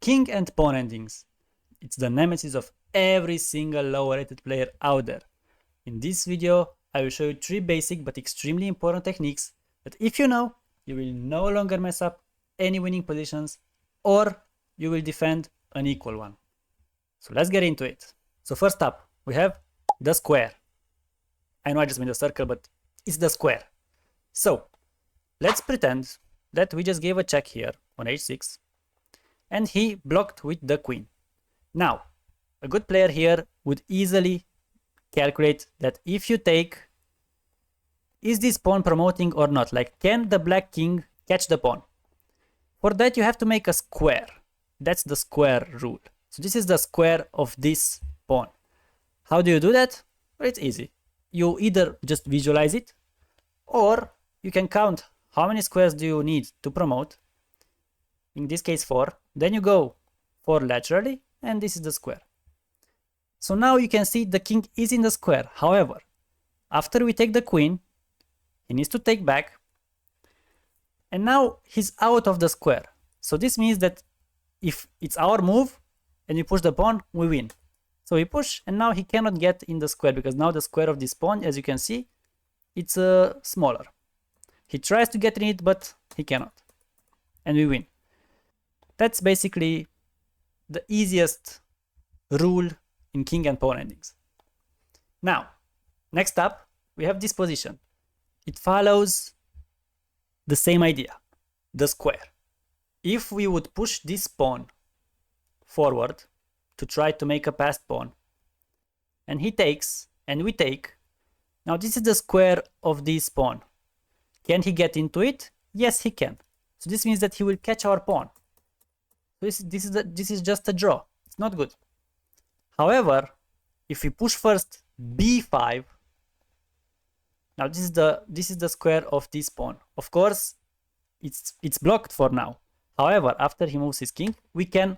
King and pawn endings. It's the nemesis of every single low-rated player out there. In this video, I will show you 3 basic but extremely important techniques that if you know, you will no longer mess up any winning positions or you will defend an equal one. So let's get into it. So first up, we have the square. I know I just made a circle, but it's the square. So let's pretend that we just gave a check here on h6 and he blocked with the queen. Now, a good player here would easily calculate that if you take, is this pawn promoting or not? Like, can the black king catch the pawn? For that, you have to make a square. That's the square rule. So this is the square of this pawn. How do you do that? Well, it's easy. You either just visualize it, or you can count how many squares do you need to promote. In this case 4. Then you go 4 laterally, and this is the square. So now you can see the king is in the square. However, after we take the queen, he needs to take back, and now he's out of the square. So this means that if it's our move and we push the pawn, we win. So we push, and now he cannot get in the square because now the square of this pawn, as you can see, it's smaller. He tries to get in it, but he cannot, and we win. That's basically the easiest rule in king and pawn endings. Now, next up, we have this position. It follows the same idea, the square. If we would push this pawn forward to try to make a passed pawn, and he takes, and we take, now this is the square of this pawn. Can he get into it? Yes, he can. So this means that he will catch our pawn. This is just a draw. It's not good. However, if we push first b5, now this is the square of this pawn. Of course, it's blocked for now. However, after he moves his king, we can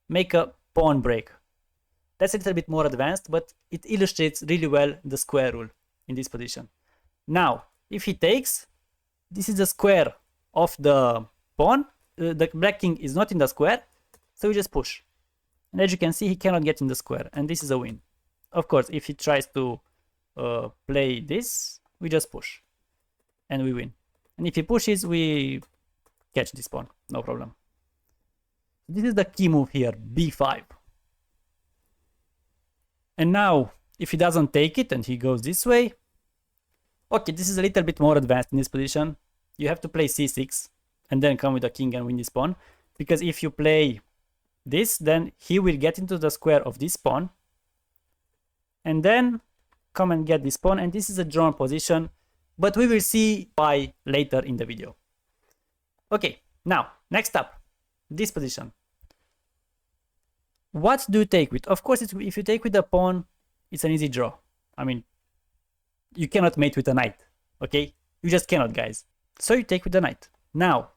make a pawn break. That's a little bit more advanced, but it illustrates really well the square rule in this position. Now, if he takes, this is the square of the pawn. The black king is not in the square, so we just push. And as you can see, he cannot get in the square, and this is a win. Of course, if he tries to play this, we just push, and we win. And if he pushes, we catch this pawn, no problem. This is the key move here, b5. And now, if he doesn't take it and he goes this way, okay, this is a little bit more advanced in this position. You have to play c6 and then come with the king and win this pawn. Because if you play this, then he will get into the square of this pawn and then come and get this pawn. And this is a drawn position, but we will see why later in the video. Okay, now, next up, this position. What do you take with? Of course, if you take with the pawn, it's an easy draw. I mean, you cannot mate with a knight, okay? You just cannot, guys. So you take with the knight. Now,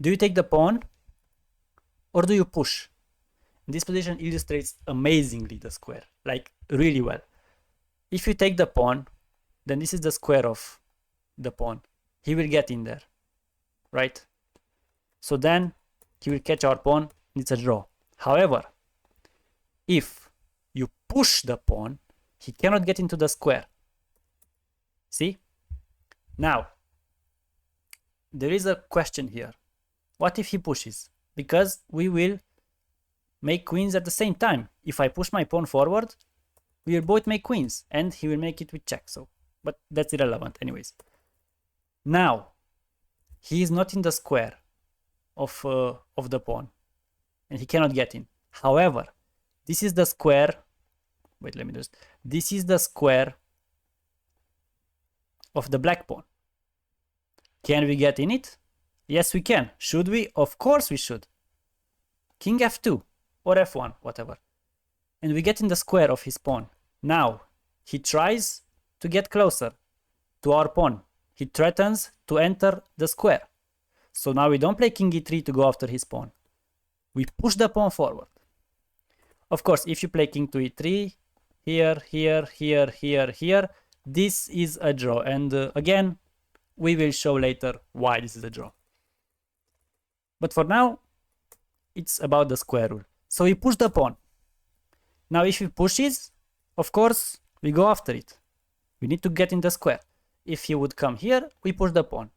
do you take the pawn or do you push? This position illustrates amazingly the square, like really well. If you take the pawn, then this is the square of the pawn. He will get in there, right? So then he will catch our pawn, and it's a draw. However, if you push the pawn, he cannot get into the square. See? Now, there is a question here. What if he pushes? Because we will make queens at the same time. If I push my pawn forward, we will both make queens, and he will make it with check. So, but that's irrelevant anyways. Now, he is not in the square of the pawn, and he cannot get in. However, this is the square. Wait, let me just. This is the square of the black pawn. Can we get in it? Yes, we can. Should we? Of course we should. King f2 or f1, whatever. And we get in the square of his pawn. Now, he tries to get closer to our pawn. He threatens to enter the square. So now we don't play king e3 to go after his pawn. We push the pawn forward. Of course, if you play king to e3, here, this is a draw. And again, we will show later why this is a draw. But for now, it's about the square rule. So we push the pawn. Now if he pushes, of course, we go after it. We need to get in the square. If he would come here, we push the pawn.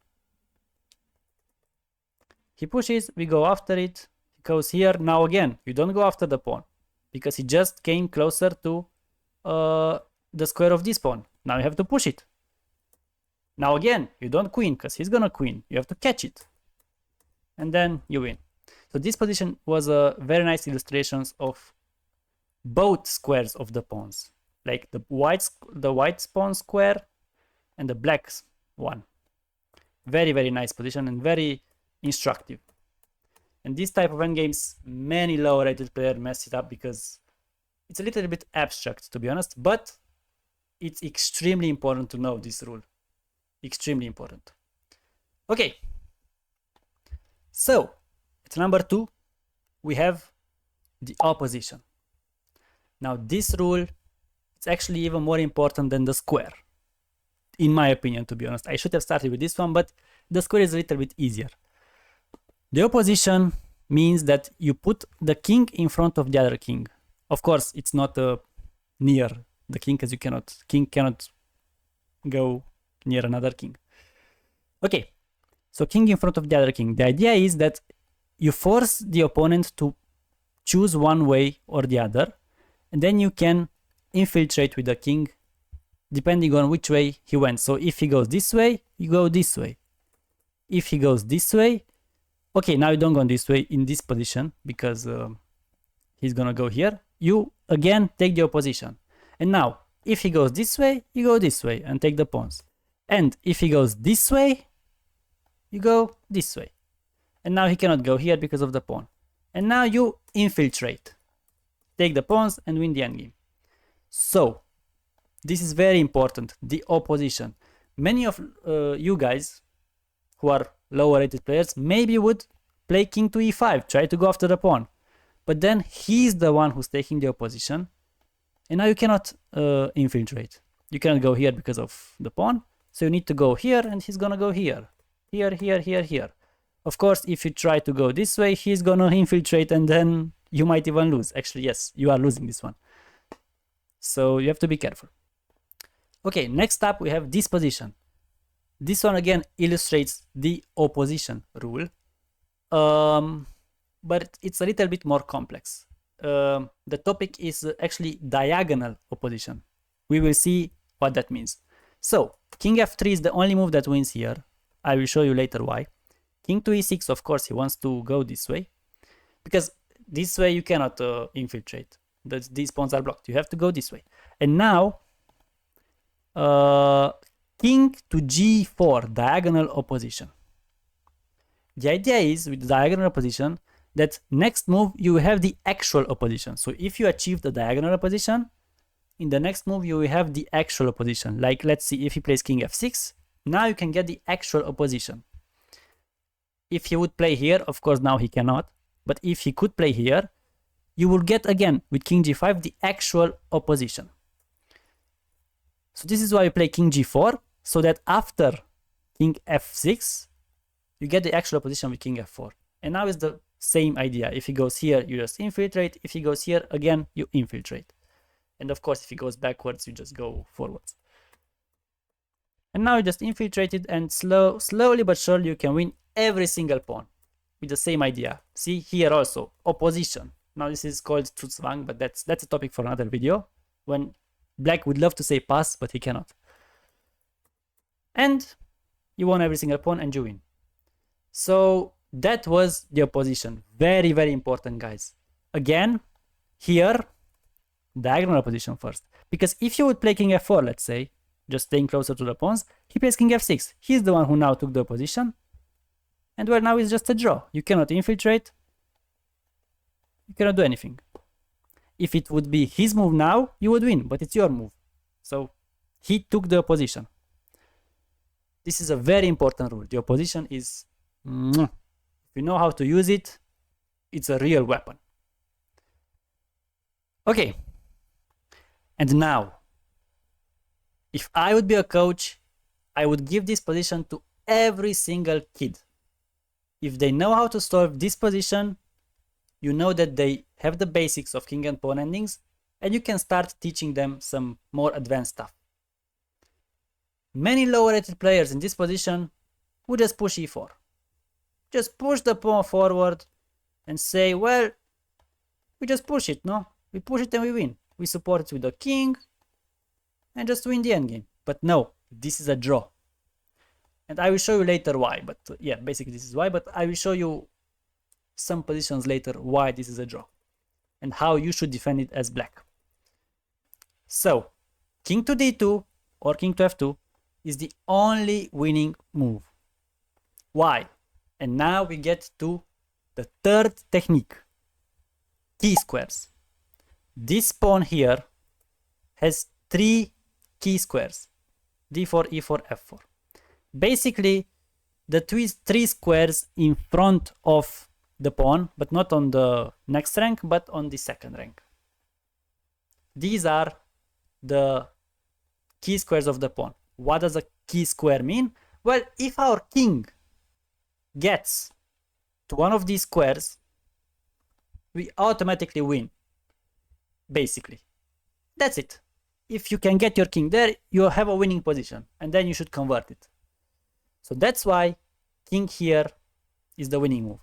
He pushes, we go after it. He goes here. Now again, you don't go after the pawn because he just came closer to the square of this pawn. Now you have to push it. Now again, you don't queen because he's gonna queen. You have to catch it. And then you win. So this position was a very nice illustration of both squares of the pawns, like the white pawn square and the black one. Very, very nice position and very instructive. And this type of endgames, many lower rated players mess it up because it's a little bit abstract, to be honest, but it's extremely important to know this rule. Extremely important. Okay. So, at number 2, we have the opposition. Now, this rule is actually even more important than the square, in my opinion, to be honest. I should have started with this one, but the square is a little bit easier. The opposition means that you put the king in front of the other king. Of course, it's not near the king, because king cannot go near another king. Okay, so king in front of the other king. The idea is that you force the opponent to choose one way or the other, and then you can infiltrate with the king depending on which way he went. So if he goes this way, you go this way. If he goes this way, okay, now you don't go this way in this position because he's gonna go here. You again take the opposition. And now, if he goes this way, you go this way and take the pawns. And if he goes this way, you go this way. And now he cannot go here because of the pawn. And now you infiltrate. Take the pawns and win the endgame. So, this is very important, the opposition. Many of you guys who are lower rated players maybe would play king to e5, try to go after the pawn. But then he's the one who's taking the opposition. And now you cannot infiltrate. You cannot go here because of the pawn. So you need to go here and he's gonna go here. Here, here, here, here. Of course, if you try to go this way, he's gonna infiltrate and then you might even lose. Actually, yes, you are losing this one. So you have to be careful. Okay, next up we have this position. This one again illustrates the opposition rule. But it's a little bit more complex. The topic is actually diagonal opposition. We will see what that means. So, king f3 is the only move that wins here. I will show you later why. King to e6, of course, he wants to go this way. Because this way you cannot infiltrate. These pawns are blocked. You have to go this way. And now, king to g4, diagonal opposition. The idea is, with the diagonal opposition, that next move you have the actual opposition. So if you achieve the diagonal opposition, in the next move you will have the actual opposition. Like, let's see, if he plays king f6, now you can get the actual opposition. If he would play here, of course now he cannot, but if he could play here, you will get again with king g5 the actual opposition. So this is why you play king g4, so that after king f6 you get the actual opposition with king f4. And now it's the same idea. If he goes here, you just infiltrate. If he goes here, again, you infiltrate. And of course, if he goes backwards, you just go forwards. And now you just infiltrated, and slowly but surely you can win every single pawn with the same idea. See here also, opposition. Now this is called Zugzwang, but that's a topic for another video, when black would love to say pass, but he cannot. And you won every single pawn and you win. So that was the opposition. Very, very important, guys. Again, here, diagonal opposition first. Because if you would play king f4, let's say, just staying closer to the pawns, he plays king f6. He's the one who now took the opposition. And well, now it's just a draw. You cannot infiltrate. You cannot do anything. If it would be his move now, you would win, but it's your move. So he took the opposition. This is a very important rule. The opposition is, if you know how to use it, it's a real weapon. Okay. And now, if I would be a coach, I would give this position to every single kid. If they know how to solve this position, you know that they have the basics of king and pawn endings, and you can start teaching them some more advanced stuff. Many lower rated players in this position would just push e4. Just push the pawn forward and say, well, we just push it, no? We push it and we win. We support it with the king and just win the endgame. But no, this is a draw. And I will show you later why. But yeah, basically this is why. But I will show you some positions later why this is a draw and how you should defend it as black. So, king to d2 or king to f2 is the only winning move. Why? And now we get to the third technique, key squares. This pawn here has 3 key squares, d4, e4, f4. Basically, the 3 squares in front of the pawn, but not on the next rank, but on the second rank. These are the key squares of the pawn. What does a key square mean? Well, if our king gets to one of these squares, we automatically win. Basically, that's it. If you can get your king there, you have a winning position, and then you should convert it. So that's why king here is the winning move.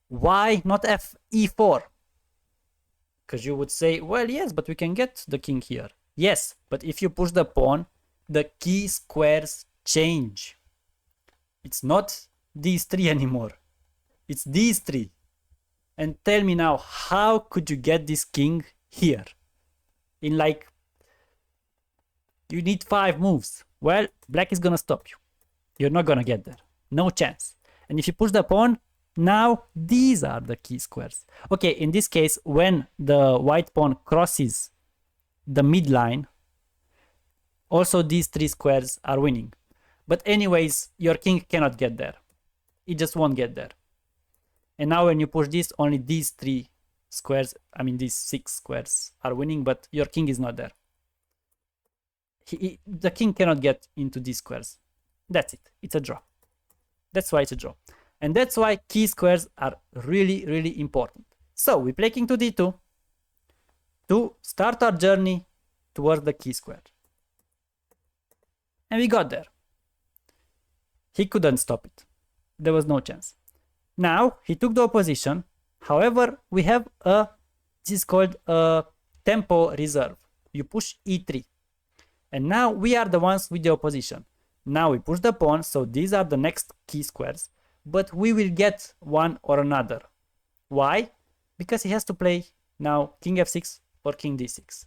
Why not e4? Because you would say, well, yes, but we can get the king here. Yes, but if you push the pawn, the key squares change. It's not these 3 anymore. It's these 3. And tell me now, how could you get this king here? In like, you need 5 moves. Well, black is gonna stop you. You're not gonna get there. No chance. And if you push the pawn, now these are the key squares. Okay, in this case, when the white pawn crosses the midline, also these 3 squares are winning. But anyways, your king cannot get there. It just won't get there. And now when you push this, only these 3 squares, I mean these 6 squares are winning, but your king is not there. The king cannot get into these squares. That's it. It's a draw. That's why it's a draw. And that's why key squares are really, really important. So we play king to d2 to start our journey towards the key square. And we got there. He couldn't stop it. There was no chance. Now he took the opposition. However, we have this is called a tempo reserve. You push e3. And now we are the ones with the opposition. Now we push the pawn, so these are the next key squares. But we will get one or another. Why? Because he has to play now king f6 or king d6.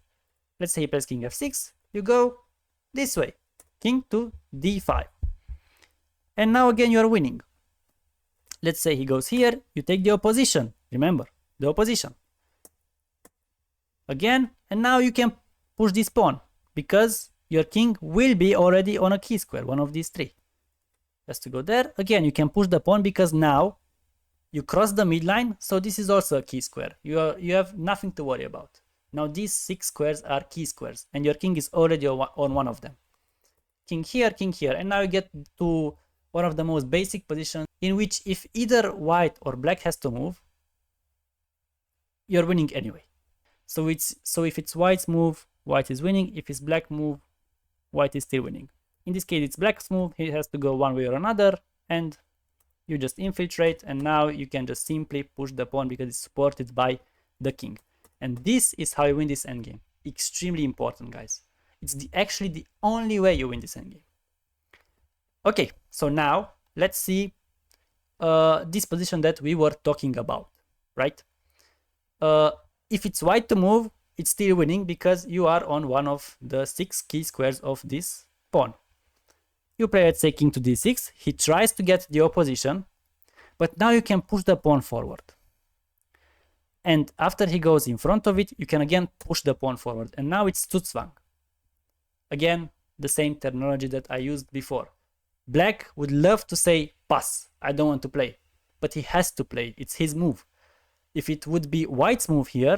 Let's say he plays king f6. You go this way. King to d5. And now again you are winning. Let's say he goes here. You take the opposition. Remember, the opposition. Again, and now you can push this pawn because your king will be already on a key square, one of these 3. Has to go there. Again, you can push the pawn because now you cross the midline, so this is also a key square. You have nothing to worry about. Now these 6 squares are key squares, and your king is already on one of them. King here, and now you get to one of the most basic positions in which if either white or black has to move, you're winning anyway. So if it's white's move, white is winning. If it's black move, white is still winning. In this case, it's black's move. He has to go one way or another, and you just infiltrate, and now you can just simply push the pawn because it's supported by the king. And this is how you win this endgame. Extremely important, guys. It's actually the only way you win this endgame. Okay, so now let's see this position that we were talking about, right? If it's white to move, it's still winning because you are on one of the 6 key squares of this pawn. You play, let's say, king to d6. He tries to get the opposition, but now you can push the pawn forward. And after he goes in front of it, you can again push the pawn forward. And now it's Zugzwang. Again, the same terminology that I used before. Black would love to say, pass, I don't want to play. But he has to play. It's his move. If it would be white's move here,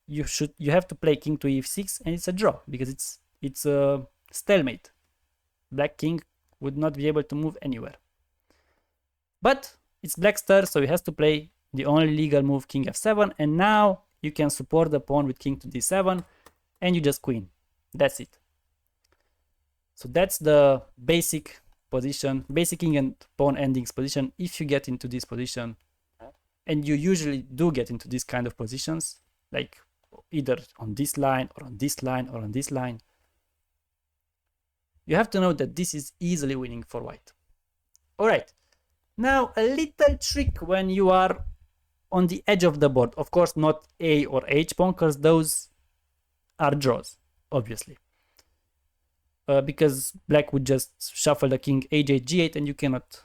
you have to play king to e6, and it's a draw because it's a stalemate. Black king would not be able to move anywhere. But it's black's turn, so he has to play the only legal move, king f7, and now you can support the pawn with king to d7, and you just queen. That's it. So that's the basic position, basic king and pawn endings position. If you get into this position, and you usually do get into this kind of positions, like either on this line or on this line or on this line, you have to know that this is easily winning for white. All right, now a little trick when you are on the edge of the board. Of course, not A or H pawn, because those are draws, obviously. Because black would just shuffle the king h8, g8, and you cannot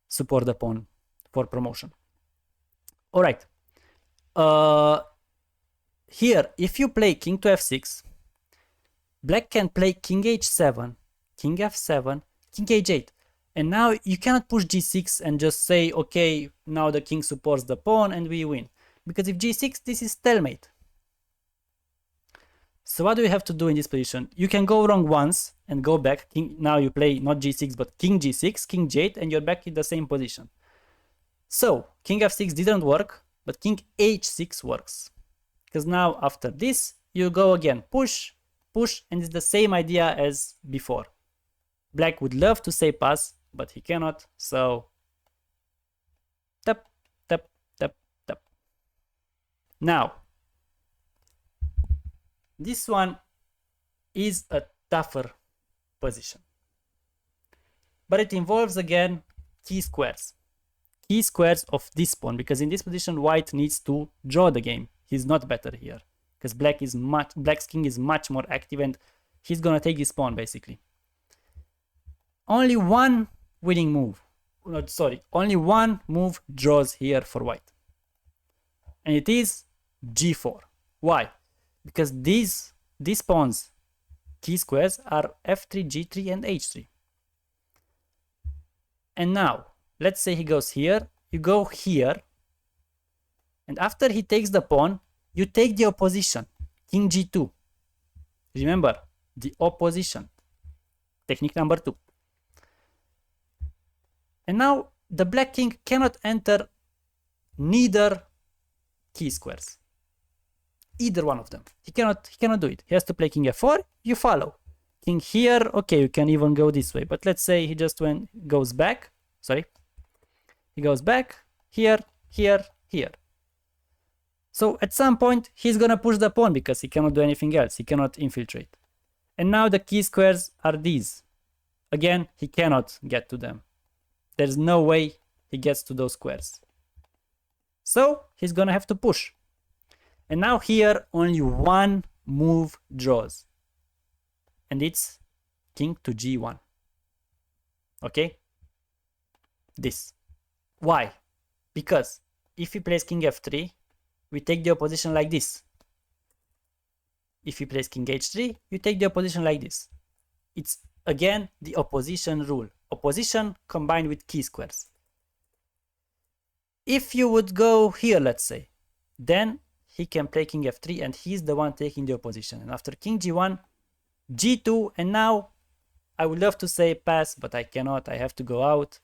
support the pawn for promotion. All right. Here, if you play king to f6, black can play king h7, king f7, king h8. And now you cannot push g6 and just say, okay, now the king supports the pawn and we win. Because if g6, this is stalemate. So what do you have to do in this position? You can go wrong once and go back. Now you play not g6, but king g6, king g8, and you're back in the same position. So king f6 didn't work, but king h6 works. Because now after this, you go again, push, push, and it's the same idea as before. Black would love to say pass, but he cannot, so tap, tap, tap, tap. Now, this one is a tougher position, but it involves again key squares of this pawn, because in this position white needs to draw the game. He's not better here because black's king is much more active and he's gonna take this pawn basically. Only one winning move, only one move draws here for white, and it is g4. Why? Because these pawns key squares are f3, g3, and h3. And now let's say he goes here, you go here, and after he takes the pawn, you take the opposition, king g2. Remember, the opposition, technique number 2. And now the black king cannot enter neither key squares, either one of them. He cannot do it. He has to play king f4, you follow. King here, okay, you can even go this way, but let's say he just goes back, he goes back, here, here, here. So at some point, he's gonna push the pawn because he cannot do anything else. He cannot infiltrate. And now the key squares are these. Again, he cannot get to them. There's no way he gets to those squares. So he's gonna have to push. And now here, only one move draws. And it's king to g1. Okay? This. Why? Because if he plays king f3, we take the opposition like this. If he plays king h3, you take the opposition like this. It's again the opposition rule. Opposition combined with key squares. If you would go here, let's say, then he can play king f3 and he's the one taking the opposition. And after king g1, g2, and now I would love to say pass, but I cannot. I have to go out,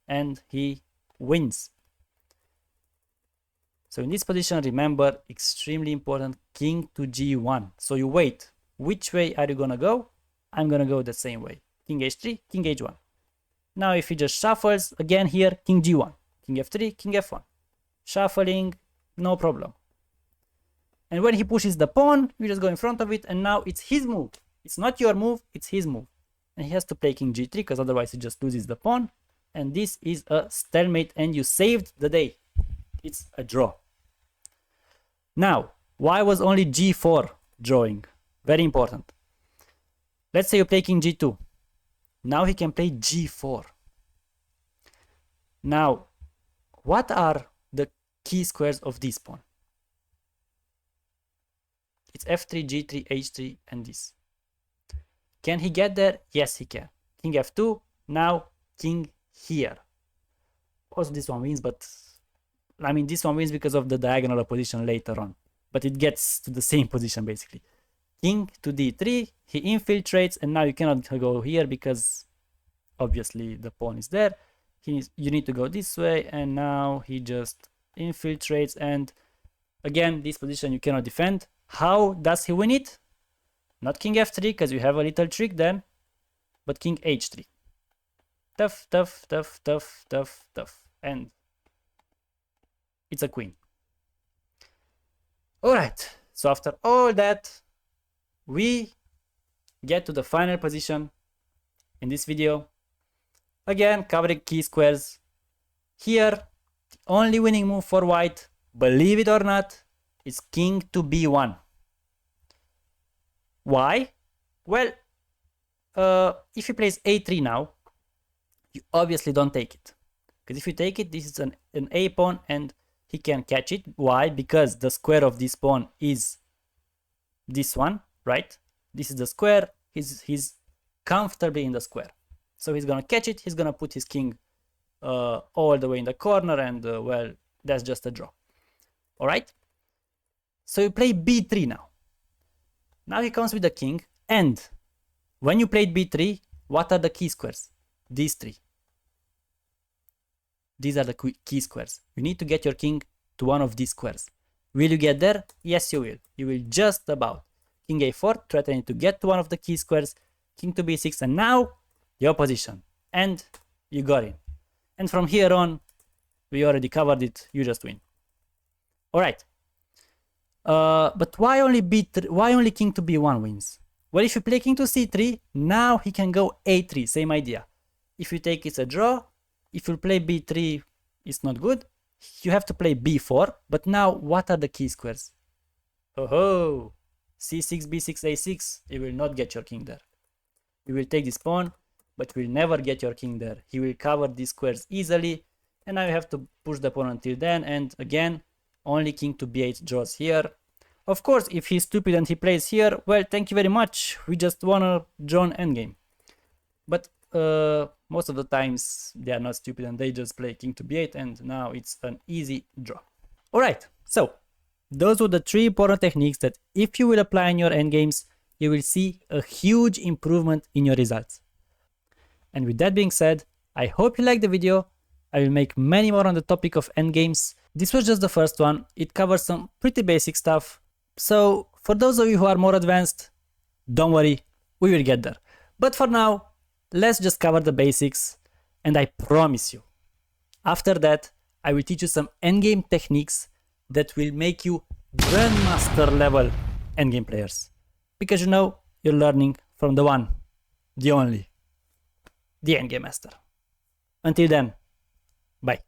and he wins. So in this position, remember, extremely important, king to g1. So you wait. Which way are you gonna go? I'm gonna go the same way. King h3, king h1. Now if he just shuffles, again here, king g1, king f3, king f1. Shuffling, no problem. And when he pushes the pawn, you just go in front of it, and now it's his move. It's not your move, it's his move. And he has to play king g3, because otherwise he just loses the pawn. And this is a stalemate, and you saved the day. It's a draw. Now, why was only g4 drawing? Very important. Let's say you play king g2. Now he can play g4. Now, what are the key squares of this pawn? It's f3, g3, h3, and this. Can he get there? Yes, he can. King f2, now king here. Also, this one wins, but I mean, this one wins because of the diagonal opposition later on. But it gets to the same position, basically. King to d3, he infiltrates, and now you cannot go here because obviously the pawn is there. You need to go this way, and now he just infiltrates, and again, this position you cannot defend. How does he win it? Not king f3, because you have a little trick then, but king h3. Tough, tough, tough, tough, tough, tough. And it's a queen. Alright, so after all that, we get to the final position in this video. Again, covering key squares. Here, the only winning move for white, believe it or not, is king to b1. Why? Well, if he plays a3 now, you obviously don't take it. Because if you take it, this is an a pawn and he can catch it. Why? Because the square of this pawn is this one, right? This is the square. He's comfortably in the square. So he's gonna catch it. He's gonna put his king all the way in the corner, and well, that's just a draw. All right. So you play b3 now. Now he comes with the king, and when you played b3, what are the key squares? These three. These are the key squares. You need to get your king to one of these squares. Will you get there? Yes, you will. You will just about. King a4, threatening to get to one of the key squares. King to b6, and now your position. And you got in. And from here on, we already covered it. You just win. All right. But why only b3? Why only king to b1 wins? Well, if you play king to c3, now he can go a3. Same idea. If you take, it's a draw. If you play b3, it's not good. You have to play b4. But now, what are the key squares? Oh, c6, b6, a6. You will not get your king there. You will take this pawn, but will never get your king there. He will cover these squares easily. And now you have to push the pawn until then. And again, only king to b8 draws here. Of course, if he's stupid and he plays here, well, thank you very much. We just won a drawn endgame. But most of the times they are not stupid and they just play king to b8, and now it's an easy draw. All right, so those were the 3 important techniques that if you will apply in your endgames, you will see a huge improvement in your results. And with that being said, I hope you liked the video. I will make many more on the topic of endgames. This was just the first one. It covers some pretty basic stuff. So for those of you who are more advanced, don't worry, we will get there. But for now, let's just cover the basics, and I promise you, after that, I will teach you some endgame techniques that will make you grandmaster level endgame players. Because you know, you're learning from the one, the only, the endgame master. Until then, bye.